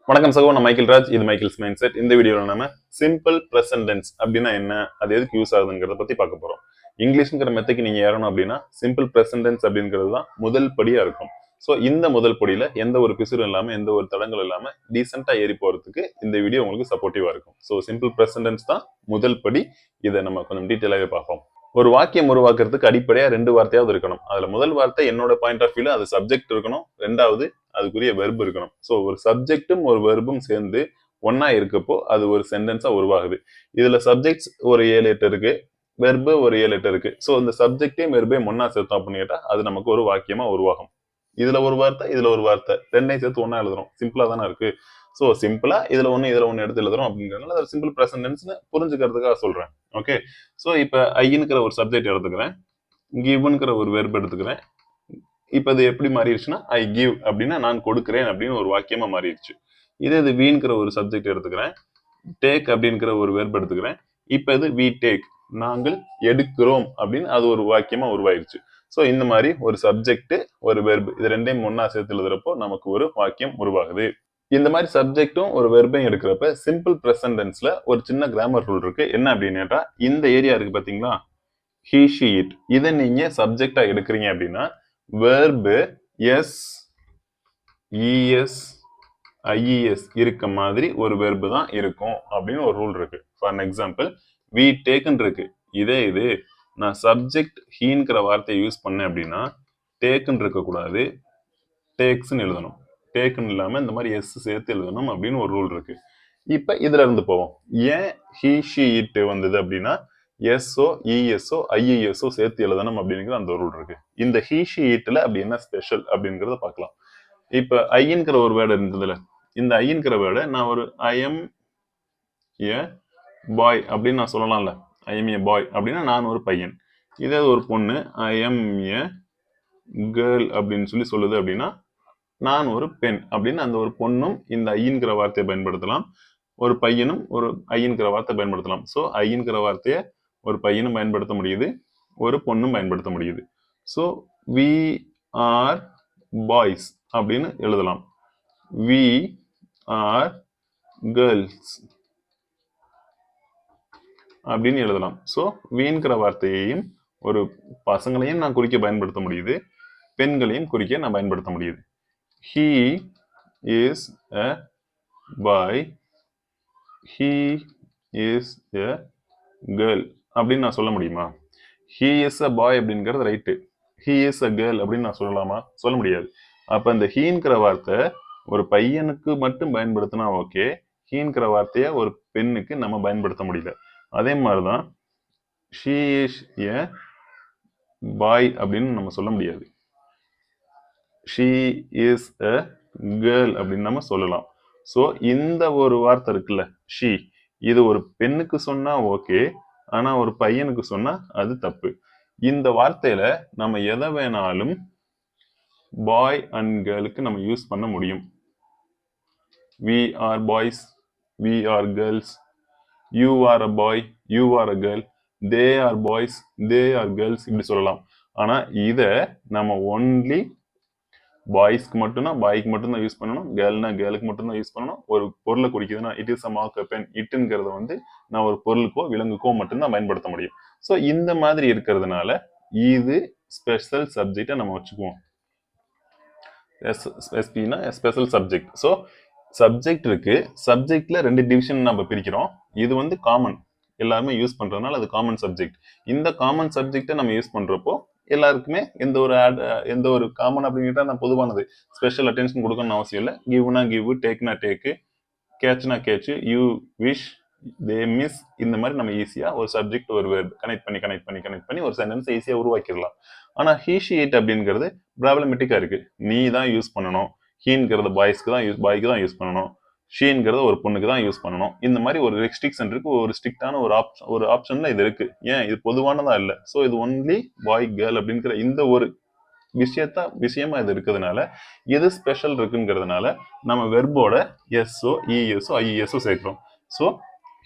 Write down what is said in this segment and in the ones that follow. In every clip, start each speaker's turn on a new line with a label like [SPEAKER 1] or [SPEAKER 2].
[SPEAKER 1] வணக்கம் சகோ, நான் மைக்கேல் ராஜ். இது மைக்கேல்ஸ் மைண்ட் செட். இந்த வீடியோல நம்ம சிம்பிள் பிரசன்ட் டென்ஸ் அப்படின்னா என்ன, அது எதுக்கு யூஸ் ஆகுதுங்கிறத பத்தி பார்க்க போறோம். இங்கிலீஷ்ங்கிற மெத்தைக்கு நீங்க ஏறணும் அப்படின்னா சிம்பிள் பிரசன்ட் டென்ஸ் அப்படிங்கிறது தான் முதல் படியா இருக்கும். ஸோ இந்த முதல் படியில எந்த ஒரு பிசுறும் இல்லாம, எந்த ஒரு தடங்களும் இல்லாம டீசெண்டா ஏறி போறதுக்கு இந்த வீடியோ உங்களுக்கு சப்போர்ட்டிவா இருக்கும். ஸோ சிம்பிள் பிரசன்ட் டென்ஸ் தான் முதல் படி. இதை நம்ம கொஞ்சம் டீட்டெயிலாகவே பார்ப்போம். ஒரு வாக்கியம் உருவாக்குறதுக்கு அடிப்படையா 2 வார்த்தையாவது இருக்கணும். அதுல முதல் வார்த்தை என்னோட பாயிண்ட் ஆஃப் வியூல அது சப்ஜெக்ட் இருக்கணும். ரெண்டாவது அதுக்குரிய வெர்பு இருக்கணும். ஸோ ஒரு சப்ஜெக்டும் ஒரு வெர்பும் சேர்ந்து ஒன்னா இருக்கப்போ அது ஒரு சென்டென்ஸா உருவாகுது. இதுல சப்ஜெக்ட்ஸ் ஒரு 7-8 இருக்கு, வெர்பு ஒரு 7-8 இருக்கு. ஸோ இந்த சப்ஜெக்டையும் வெர்பையும் ஒன்னா சேர்த்தோம் அப்படின்னு கேட்டா அது நமக்கு ஒரு வாக்கியமா உருவாகும். இதுல ஒரு வார்த்தை, இதுல ஒரு வார்த்தை, ரெண்டையும் சேர்த்து ஒன்னா எழுதுறோம். சிம்பிளா தானே இருக்கு. ஸோ சிம்பிளா இதுல ஒன்னு எடுத்து எழுதுறோம் அப்படிங்கிறதுனால அது சிம்பிள் பிரசன்ட் டென்ஸ்னு புரிஞ்சுக்கிறதுக்காக சொல்றேன். ஓகே. ஸோ இப்போ ஐன்னுங்கிற ஒரு சப்ஜெக்ட் எடுத்துக்கிறேன், கிவ்னுங்கிற ஒரு வெர்ப் எடுத்துக்கிறேன். இப்போ இது எப்படி மாறிடுச்சுன்னா ஐ கிவ் அப்படின்னா நான் கொடுக்கிறேன் அப்படின்னு ஒரு வாக்கியமா மாறிடுச்சு. இது வீங்கிற ஒரு சப்ஜெக்ட் எடுத்துக்கிறேன், டேக் அப்படிங்கிற ஒரு வெர்ப் எடுத்துக்கிறேன். இப்போ இது வி டேக், நாங்கள் எடுக்கிறோம் அப்படின்னு அது ஒரு வாக்கியமா உருவாயிருச்சு. ஸோ இந்த மாதிரி ஒரு சப்ஜெக்ட் ஒரு வெர்ப் இது ரெண்டையும் ஒன்னா சேர்த்து எழுதுறப்போ நமக்கு ஒரு வாக்கியம் உருவாகுது. இந்த மாதிரி சப்ஜெக்டும் ஒரு வெர்பையும் எடுக்கிறப்ப சிம்பிள் பிரசன்ட் டென்ஸ்ல ஒரு சின்ன கிராமர் ரூல் இருக்கு. என்ன அப்படின்னு கேட்டா, இந்த ஏரியா இருக்கு பாத்தீங்களா, he she it, இதை நீங்க சப்ஜெக்டா எடுக்கிறீங்க அப்படின்னா வெர்பு எஸ் இஎஸ் ஐஇஎஸ் இருக்க மாதிரி ஒரு வெர்பு தான் இருக்கும் அப்படின்னு ஒரு ரூல் இருக்கு. ஃபார் எக்ஸாம்பிள் வி டேக்குன்னு இருக்கு. இது நான் சப்ஜெக்ட் ஹீங்கிற வார்த்தையை யூஸ் பண்ணேன் அப்படின்னா டேக்குன்னு இருக்கக்கூடாது, டேக்ஸ்ன்னு எழுதணும். டேக்குன்னு இல்லாம இந்த மாதிரி எஸ் சேர்த்து எழுதணும் அப்படின்னு ஒரு ரூல் இருக்கு. இப்ப இதுல இருந்து போவோம். ஏன் ஹி ஷி இட் வந்தது அப்படின்னா எஸ்ஓ இஎஸ்ஓ ஐஇஎஸ்ஓ சேர்த்து எழுதணும் அப்படிங்கிற அந்த ரூல் இருக்கு. இந்த ஹி ஷி இட்ல அப்படி என்ன ஸ்பெஷல் அப்படிங்கறத பார்க்கலாம். இப்ப ஐங்கிற ஒரு வேர்டு இருந்ததுல, இந்த ஐங்கிற வேர்டை நான் ஒரு ஐ எம் ஏ பாய் அப்படின்னு நான் சொல்லலாம்ல. ஐ எம் ஏ பாய் அப்படின்னா நான் ஒரு பையன். இதே ஒரு பொண்ணு ஐ எம் ஏ கேர்ள் அப்படின்னு சொல்லுது அப்படின்னா நான் ஒரு பெண் அப்படின்னு அந்த ஒரு பொண்ணும் இந்த ஐங்கிற வார்த்தையை பயன்படுத்தலாம். ஒரு பையனும் ஒரு ஐங்கிற வார்த்தை பயன்படுத்தலாம். ஸோ ஐங்கிற வார்த்தையை ஒரு பையனும் பயன்படுத்த முடியுது, ஒரு பொண்ணும் பயன்படுத்த முடியுது. ஸோ வி ஆர் பாய்ஸ் அப்படின்னு எழுதலாம், வி ஆர் கேர்ள்ஸ் அப்படின்னு எழுதலாம். ஸோ வீங்கிற வார்த்தையையும் ஒரு பசங்களையும் நான் குறிக்க பயன்படுத்த முடியுது, பெண்களையும் குறிக்க நான் பயன்படுத்த முடியுது. He is a boy, he is a girl அப்படின்னு நான் சொல்ல முடியுமா? He is a boy அப்படிங்கிறது right, he is a girl அப்படின்னு நான் சொல்லலாமா? சொல்ல முடியாது. அப்ப இந்த ஹீங்கிற வார்த்தை ஒரு பையனுக்கு மட்டும் பயன்படுத்தினா ஓகே, ஹீங்கிற வார்த்தையை ஒரு பெண்ணுக்கு நம்ம பயன்படுத்த முடியல. அதே மாதிரிதான் she is a boy அப்படின்னு நம்ம சொல்ல முடியாது, she is a girl அப்படின்னு நம்ம சொல்லலாம். ஸோ இந்த ஒரு வார்த்தை இருக்குல்ல she, இது ஒரு பெண்ணுக்கு சொன்னா ஓகே, ஆனா ஒரு பையனுக்கு சொன்னா அது தப்பு. இந்த வார்த்தையில நம்ம எதை வேணாலும் பாய் அண்ட் கேர்ளுக்கு நம்ம யூஸ் பண்ண முடியும். we are boys, we are girls, you are a boy, you are a girl, they are boys, they are girls இப்படி சொல்லலாம். ஆனா இத நம்ம ஒன்லி பாய்ஸ்க்கு மட்டும்னா பாய்க்கு மட்டும்தான் யூஸ் பண்ணணும், கேர்ள்னா கேர்ளுக்கு மட்டும்தான் யூஸ் பண்ணணும். ஒரு பொருளை குறிக்குதுன்னா it is a mark pen, இட்டுங்கிறத வந்து நான் ஒரு பொருளுக்கோ விலங்குக்கோ மட்டும்தான் பயன்படுத்த முடியும். ஸோ இந்த மாதிரி இருக்கிறதுனால இது ஸ்பெஷல் சப்ஜெக்டை நம்ம வச்சுக்குவோம். எஸ்பினா ஸ்பெஷல் சப்ஜெக்ட். ஸோ சப்ஜெக்ட் இருக்கு, சப்ஜெக்ட்ல 2 டிவிஷன் நம்ம பிரிக்கிறோம். இது வந்து காமன், எல்லாருமே யூஸ் பண்றதுனால அது காமன் சப்ஜெக்ட். இந்த காமன் சப்ஜெக்டை நம்ம யூஸ் பண்றப்போ எல்லாருக்குமே எந்த ஒரு காமன் அப்படிங்கிட்டா நான் பொதுவானது, ஸ்பெஷல் அட்டென்ஷன் கொடுக்கணும்னு அவசியம் இல்லை. கிவ்னா கிவ், டேக்னா டேக்கு, கேட்ச்னா catch, you wish, they miss, இந்த மாதிரி நம்ம ஈஸியா ஒரு சப்ஜெக்ட் ஒரு வேர்ட் கனெக்ட் பண்ணி ஒரு சென்டென்ஸ் ஈஸியா உருவாக்கிடலாம். ஆனா ஹீ ஷி இட் அப்படிங்கிறது ப்ராப்ளமேட்டிக்கா இருக்கு. நீ தான் யூஸ் பண்ணணும், ஹீங்கிறது பாய்க்கு தான் யூஸ் பண்ணணும், ஷீங்கிறத ஒரு பொண்ணுக்கு தான் யூஸ் பண்ணணும். இந்த மாதிரி ஒரு ரெஸ்ட்ரிக்ஷன் இருக்கு, ஒரு ஸ்ட்ரிக்டான ஒரு ஆப்ஷன்ல இது இருக்கு. ஏன் இது பொதுவானதா இல்லை. ஸோ இது ஒன்லி பாய் கேர்ள் அப்படிங்கிற இந்த ஒரு விஷயமா இது இருக்கிறதுனால, எது ஸ்பெஷல் இருக்குங்கிறதுனால நம்ம வெர்போட எஸ்ஓ இஎஸ்ஓ ஐஇஎஸ்ஓ சேர்க்கிறோம். ஸோ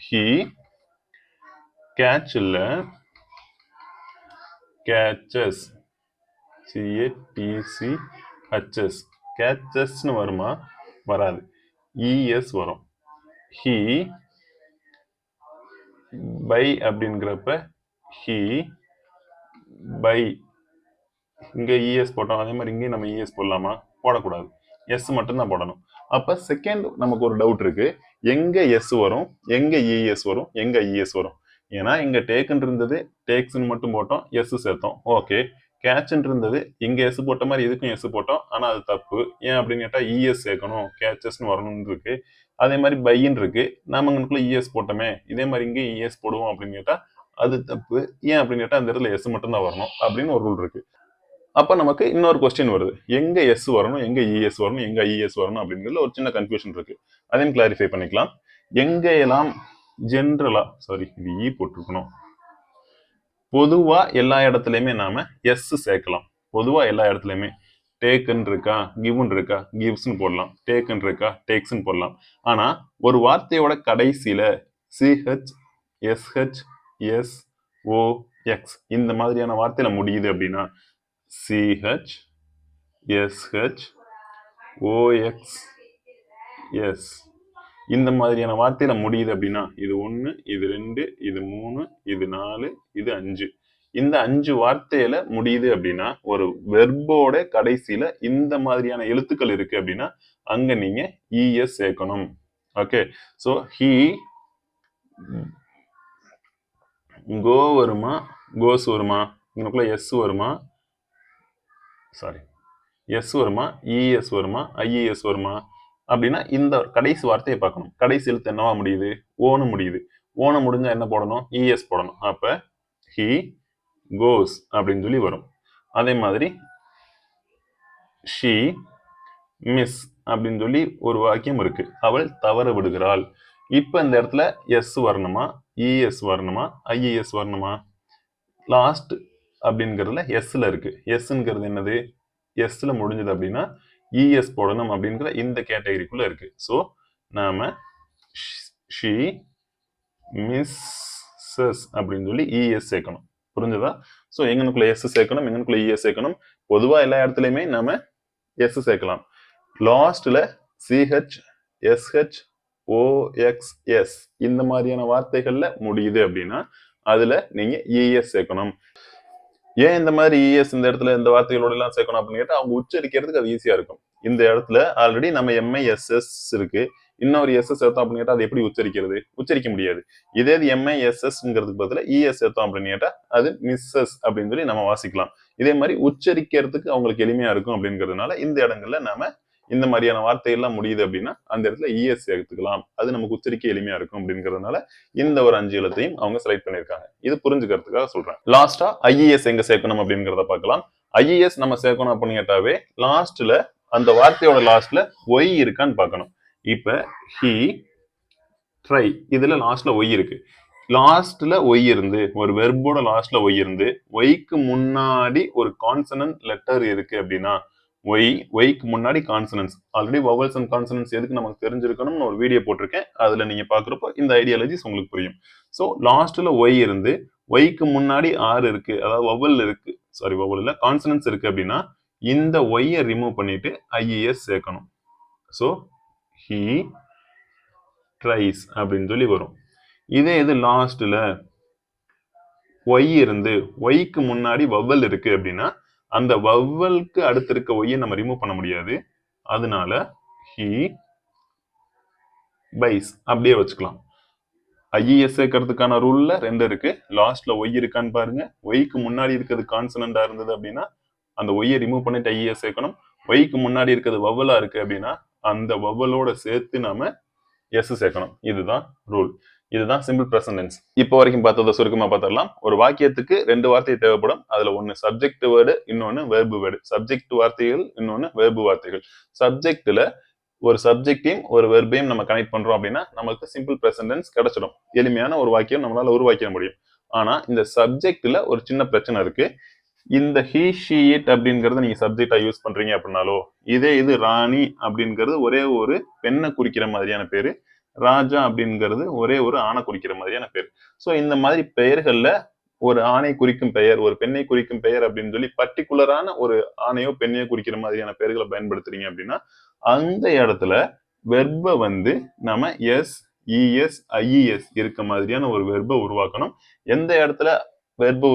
[SPEAKER 1] ஹி கேட்ச் இல்ல, கேச்சஸ், சிஏடிசிஹெச்எஸ், கேச்சஸ்னு வருமா? வராது. இஎஸ் வரும். ஹி பை அப்படிங்கிறப்ப ஹி பை, இங்க இஎஸ் போட்டோம், அதே மாதிரி இங்கேயும் நம்ம இஎஸ் போடலாமா? போடக்கூடாது, எஸ் மட்டும்தான் போடணும். அப்ப செகண்ட் நமக்கு ஒரு டவுட் இருக்கு, எங்க எஸ் வரும், எங்க இஎஸ் வரும், எங்க இஎஸ் வரும்? ஏன்னா இங்க டேக்குன்னு இருந்தது, டேக்ஸ்ன்னு மட்டும் போட்டோம், எஸ் சேர்த்தோம், ஓகே. கேட்ச்ன்னு இருந்தது, இங்க எஸ் போட்ட மாதிரி இதுக்கும் எஸ் போட்டோம், ஆனா அது தப்பு. ஏன் அப்படின்னு கேட்டா இஎஸ் சேர்க்கணும், கேட்சஸ்ன்னு வரணும்னு இருக்கு. அதே மாதிரி பைன்னு இருக்கு, நாம இங்கனுக்குள்ள இஎஸ் போட்டோமே, இதே மாதிரி இங்கே இஎஸ் போடுவோம் அப்படின்னு கேட்டா அது தப்பு. ஏன் அப்படின்னு கேட்டா அந்த இடத்துல எஸ் மட்டும் தான் வரணும் அப்படின்னு ஒரு ரூல் இருக்கு. அப்ப நமக்கு இன்னொரு கொஸ்டின் வருது, எங்க எஸ் வரணும், எங்க இஎஸ் வரணும், எங்க இஎஸ் வரணும் அப்படிங்கிறதுல ஒரு சின்ன கன்ஃபியூஷன் இருக்கு. அதையும் கிளாரிஃபை பண்ணிக்கலாம். எங்க எல்லாம் ஜென்ரலா, சாரி இது இ போட்டிருக்கணும், பொதுவா எல்லா இடத்துலயுமே நாம எஸ் சேர்க்கலாம். பொதுவா எல்லா இடத்துலயுமே டேக்கன் இருக்கா, கிவ்ன் இருக்கா, கிவ்ஸ்ன்னு போடலாம். டேக்கன் இருக்கா, டேக்ஸ்ன்னு போடலாம். ஆனா ஒரு வார்த்தையோட கடைசியில சிஹெச், எஸ்ஹெச், எஸ், ஓ, எக்ஸ் இந்த மாதிரியான வார்த்தையில முடியுது அப்படின்னா சிஹெச், எஸ்ஹெச், ஓஎக்ஸ், எஸ் இந்த மாதிரியான வார்த்தையில முடியுது அப்படின்னா இது 1, இது 2, இது 3, இது 4, இது 5 இந்த 5 வார்த்தையில முடியுது அப்படின்னா ஒரு வெர்போட கடைசியில இந்த மாதிரியான எழுத்துக்கள் இருக்கு அப்படின்னா அங்க நீங்க இஎஸ் சேர்க்கணும். ஓகே, சோ ஹி கோ வருமா, கோஸ் வருமா, இங்கனுக்குள்ள எஸ் வருமா, சாரி எஸ் வருமா, இஎஸ் வருமா, ஐஇஎஸ் வருமா அப்படின்னா இந்த கடைசி வார்த்தையை பார்க்கணும். கடைசி எழுத்து என்னவா முடியுது, ஓன்னு முடியுது. ஓன முடிஞ்சா என்ன போடணும், இஎஸ் போடணும். அப்ப ஹி கோஸ் அப்படின்னு சொல்லி வரும். அதே மாதிரி ஷி மிஸ் அப்படின்னு சொல்லி ஒரு வாக்கியம் இருக்கு, அவள் தவற விடுகிறாள். இப்ப இந்த இடத்துல எஸ் வரணுமா, இஎஸ் வரணுமா, ஐஇஎஸ் வரணுமா? லாஸ்ட் அப்படிங்கிறதுல எஸ்ல இருக்கு. எஸ்ங்கிறது என்னது, எஸ்ல முடிஞ்சது அப்படின்னா இஎஸ் போடணும் அப்படிங்கிற இந்த கேட்டகரிக்குள்ள இருக்கு. ஸோ நாம ஷி மிஸ்ஸஸ் அப்படின்னு சொல்லி இஎஸ் சேர்க்கணும். புரிஞ்சதா? ஸோ எங்கனுக்குள்ள எஸ் சேர்க்கணும், எங்கனுக்குள்ள இஎஸ் சேர்க்கணும். பொதுவா எல்லா இடத்துலையுமே நாம எஸ் சேர்க்கலாம். லாஸ்ட்ல சிஹெச், எஸ்ஹெச், ஓஎக்ஸ்எஸ் இந்த மாதிரியான வார்த்தைகள்ல முடியுது அப்படின்னா அதுல நீங்க இஎஸ் சேர்க்கணும். ஏன் இந்த மாதிரி இஎஸ் இந்த இடத்துல இந்த வார்த்தைகளோட எல்லாம் சேர்க்கணும் அப்படின்னு கேட்டா அவங்க உச்சரிக்கிறதுக்கு அது ஈஸியா இருக்கும். இந்த இடத்துல ஆல்ரெடி நம்ம எம்ஐஎஸ்எஸ் இருக்கு, இன்னொரு எஸ்எஸ் சேர்த்தோம் அப்படின்னு கேட்டா அது எப்படி உச்சரிக்கிறது, உச்சரிக்க முடியாது. இதே எம்ஐஎஸ்எஸ்ங்கிறதுக்கு பதிலா இஎஸ் சேர்த்தோம் அப்படின்னு கேட்டா அது மிஸ்ஸஸ் அப்படின்னு சொல்லி நம்ம வாசிக்கலாம். இதே மாதிரி உச்சரிக்கிறதுக்கு அவங்களுக்கு எளிமையா இருக்கும் அப்படிங்கிறதுனால இந்த இடங்கள்ல நாம இந்த மாதிரியான வார்த்தைகள்லாம் முடியுது அப்படின்னா அந்த இடத்துல இஎஸ் சேர்த்துக்கலாம். அது நமக்கு உச்சரிக்க எளிமையா இருக்கும் அப்படிங்கிறதுனால இந்த ஒரு 5 எழுத்தையும் அவங்க செலக்ட் பண்ணிருக்காங்க. இது புரிஞ்சுக்கிறதுக்காக சொல்றேன். லாஸ்டா ஐஇஎஸ் எங்க சேர்க்கணும் அப்படிங்கிறத பார்க்கலாம். ஐஇஎஸ் நம்ம சேர்க்கணும் அப்படின்னு கேட்டாவே லாஸ்ட்ல அந்த வார்த்தையோட லாஸ்ட்ல ஒய் இருக்கான்னு பார்க்கணும். இப்ப ஹி ட்ரை, இதுல லாஸ்ட்ல ஒய் இருக்கு. லாஸ்ட்ல ஒய் இருந்து ஒரு வெர்போட லாஸ்ட்ல ஒய் இருந்து ஒய்க்கு முன்னாடி ஒரு கான்சனன்ட் லெட்டர் இருக்கு அப்படின்னா ஒய்க்கு முன்னாடி consonants, already vowels and consonants எதுக்கு நமக்கு தெரிஞ்சிருக்கணும்னு ஒரு வீடியோ போட்டிருக்கேன். அதுல நீங்க பாக்குறப்போ இந்த ஐடியாலஜிஸ் உங்களுக்கு புரியும். ஸோ லாஸ்ட்ல ஒய் இருந்து ஒய்க்கு முன்னாடி ஆர் இருக்கு, அதாவது வவல் இருக்கு, சாரி வவல் இல்ல கான்சனன்ஸ் இருக்கு அப்படின்னா இந்த ஒய்யை ரிமூவ் பண்ணிட்டு ஐஇஎஸ் சேர்க்கணும். ஸோ ஹி ட்ரைஸ் அப்படின்னு சொல்லி வரும். இதே இது லாஸ்ட்ல ஒய் இருந்து ஒய்க்கு முன்னாடி வவல் இருக்கு அப்படின்னா அந்த வவலுக்கு அடுத்து இருக்க ஒய்யை நம்ம ரிமூவ் பண்ண முடியாது. அதனால ஹி பைஸ் அப்படியே வச்சுக்கலாம். ஐஇஎஸ் சேர்க்கறதுக்கான ரூல்ல 2 இருக்கு. லாஸ்ட்ல ஒய் இருக்கான்னு பாருங்க. ஒய்க்கு முன்னாடி இருக்கிறது கான்சனண்டா இருந்தது அப்படின்னா அந்த ஒய்யை ரிமூவ் பண்ணிட்டு ஐஇஎஸ் சேர்க்கணும். ஒய்க்கு முன்னாடி இருக்கிறது வவலா இருக்கு அப்படின்னா அந்த வவலோட சேர்த்து நாம எஸ் சேர்க்கணும். இதுதான் ரூல். இதுதான் சிம்பிள் பிரசன்ட் டென்ஸ். இப்போ வரைக்கும் பார்த்ததை சுருக்கமா பார்த்துடலாம். ஒரு வாக்கியத்துக்கு 2 வார்த்தை தேவைப்படும். அதுல ஒன்னு சப்ஜெக்ட் வேர்டு, இன்னொன்னு வெர்பு வேர்டு. சப்ஜெக்ட் வார்த்தைகள், இன்னொன்னு வெர்பு வார்த்தைகள். சப்ஜெக்ட்ல ஒரு சப்ஜெக்டையும் ஒரு வெர்பையும் நம்ம கனெக்ட் பண்றோம் அப்படின்னா நமக்கு சிம்பிள் பிரசன்ட் டென்ஸ் கிடைச்சிடும். எளிமையான ஒரு வாக்கியம் நம்மளால உருவாக்க முடியும். ஆனா இந்த சப்ஜெக்ட்ல ஒரு சின்ன பிரச்சனை இருக்கு. இந்த ஹி ஷி இட் அப்படிங்கறத நீங்க சப்ஜெக்டா யூஸ் பண்றீங்க அப்படின்னாலோ, இதே இது ராணி அப்படிங்கிறது ஒரே ஒரு பெண்ணை குறிக்கிற மாதிரியான பேரு, ராஜா அப்படிங்கிறது ஒரே ஒரு ஆணை குறிக்கிற மாதிரியான பேர். சோ இந்த மாதிரி பெயர்கள்ல ஒரு ஆணை குறிக்கும் பெயர், ஒரு பெண்ணை குறிக்கும் பெயர் அப்படின்னு சொல்லி பர்டிகுலரான ஒரு ஆணையோ பெண்ணையோ குறிக்கிற மாதிரியான பெயர்களை பயன்படுத்துறீங்க அப்படின்னா அந்த இடத்துல வெர்பை வந்து நாம எஸ் இஎஸ் ஐஇஎஸ் இருக்க மாதிரியான ஒரு வெர்பை உருவாக்கணும். எந்த இடத்துல வெர்பு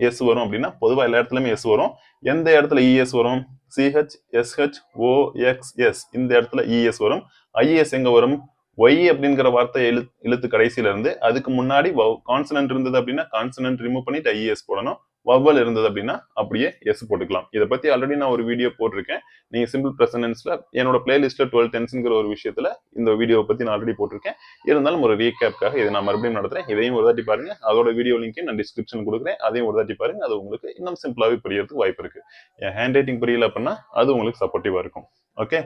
[SPEAKER 1] எஸ் வரும் அப்படின்னா பொதுவாக எல்லா இடத்துலயுமே எஸ் வரும். எந்த இடத்துல இஎஸ் வரும்? சிஹெச் எஸ்ஹெச் ஓஎக்ஸ்எஸ் இந்த இடத்துல இஎஸ் வரும். ஐஎஸ் எங்க வரும்? ஒய் அப்படிங்கிற வார்த்தை இழுத்து கடைசியில இருந்து அதுக்கு முன்னாடி கான்சனன்ட் இருந்தது அப்படின்னா கான்சனன்ட் ரிமூவ் பண்ணிட்டு ஐஎஸ் போடணும். வவல் இருந்தது அப்படின்னா அப்படியே எஸ் போட்டுக்கலாம். இதை பத்தி ஆல்ரெடி நான் ஒரு வீடியோ போட்டிருக்கேன். நீங்க சிம்பிள் பிரசன்டென்ஸ்ல என்னோட பிளேலிஸ்ட்ல 12 டென்ஸ்ங்கிற ஒரு விஷயத்துல இந்த வீடியோ பத்தி நான் ஆல்ரெடி போட்டிருக்கேன். இருந்தாலும் ஒரு ரீகேப்காக இதை நான் மறுபடியும் நடத்துறேன். இதையும் ஒரு தாட்டி பாருங்க. அதோட வீடியோ லிங்கையும் நான் டிஸ்கிரிப்ஷன் கொடுக்குறேன். அதையும் ஒரு தாட்டி பாருங்க. அது உங்களுக்கு இன்னும் சிம்பிளாவே புரியறதுக்கு வாய்ப்பு இருக்கு. என் ஹேண்ட் ரைட்டிங் புரியல அப்படின்னா அது உங்களுக்கு சப்போர்ட்டிவா இருக்கும். ஓகே,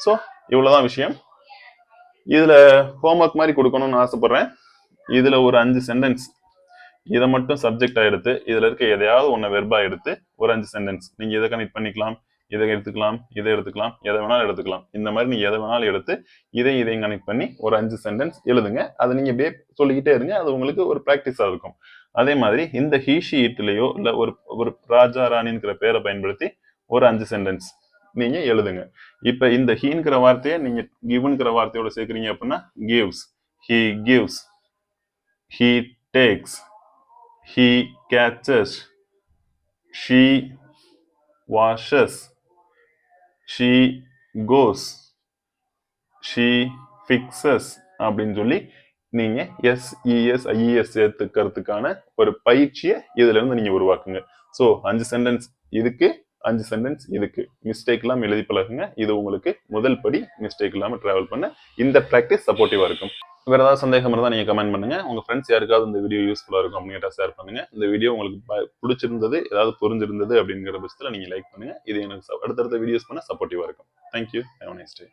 [SPEAKER 1] ஸோ இவ்வளவுதான் விஷயம். இதுல ஹோம்ஒர்க் மாதிரி கொடுக்கணும்னு ஆசைப்படுறேன். இதுல ஒரு 5 சென்டென்ஸ் இதை மட்டும் சப்ஜெக்டா எடுத்து இதுல இருக்க எதையாவது ஒன்னு வெர்பா எடுத்து ஒரு 5 சென்டென்ஸ் நீங்க இதை கனெக்ட் பண்ணிக்கலாம், இதை எடுத்துக்கலாம், இதை எடுத்துக்கலாம், எதை வேணாலும் எடுத்துக்கலாம். இந்த மாதிரி நீங்க எதை வேணாலும் எடுத்து இதையும் கனெக்ட் பண்ணி ஒரு 5 சென்டென்ஸ் எழுதுங்க. அதை நீங்க இப்படியே சொல்லிக்கிட்டே இருங்க. அது உங்களுக்கு ஒரு பிராக்டிஸா இருக்கும். அதே மாதிரி இந்த ஹீஷி இட்லையோ இல்ல ஒரு ராஜா ராணிங்கிற பேரை பயன்படுத்தி ஒரு 5 சென்டென்ஸ் நீங்க எழுதுங்க. இப்ப இந்த ஹீன்கிற வார்த்தையை நீங்க கிவ்ங்கிற வார்த்தையோட சேர்க்கிறீங்க அப்படின்னா gives, he gives, he takes, he catches, she washes, she goes, she fixes அப்படின்னு சொல்லி நீங்க எஸ் இஎஸ் ஐஇஎஸ் சேர்த்துக்கிறதுக்கான ஒரு பயிற்சியை இதுல இருந்து நீங்க உருவாக்குங்க. ஸோ 5 சென்டென்ஸ் இதுக்கு, 5 சென்டென்ஸ் இதுக்கு. மிஸ்டேக் இல்லாம எழுதி பழகுங்க. இது உங்களுக்கு முதல் படி மிஸ்டேக் இல்லாம டிராவல் பண்ண இந்த பிராக்டிஸ் சப்போர்ட்டிவா இருக்கும். வேற ஏதாவது சந்தேகம் இருந்தால் நீங்க கமெண்ட் பண்ணுங்க. உங்க ஃப்ரெண்ட்ஸ் யாருக்காவது இந்த வீடியோ யூஸ்ஃபுல்லா இருக்கும் அப்படிங்கிற ஷேர் பண்ணுங்க. இந்த வீடியோ உங்களுக்கு பிடிச்சிருந்தது, ஏதாவது புரிஞ்சிருந்தது அப்படிங்கிற பட்சத்தில் நீங்க லைக் பண்ணுங்க. இது எனக்கு அடுத்தடுத்த வீடியோஸ் பண்ண சப்போர்ட்டிவா இருக்கும். Thank you. Have a nice day.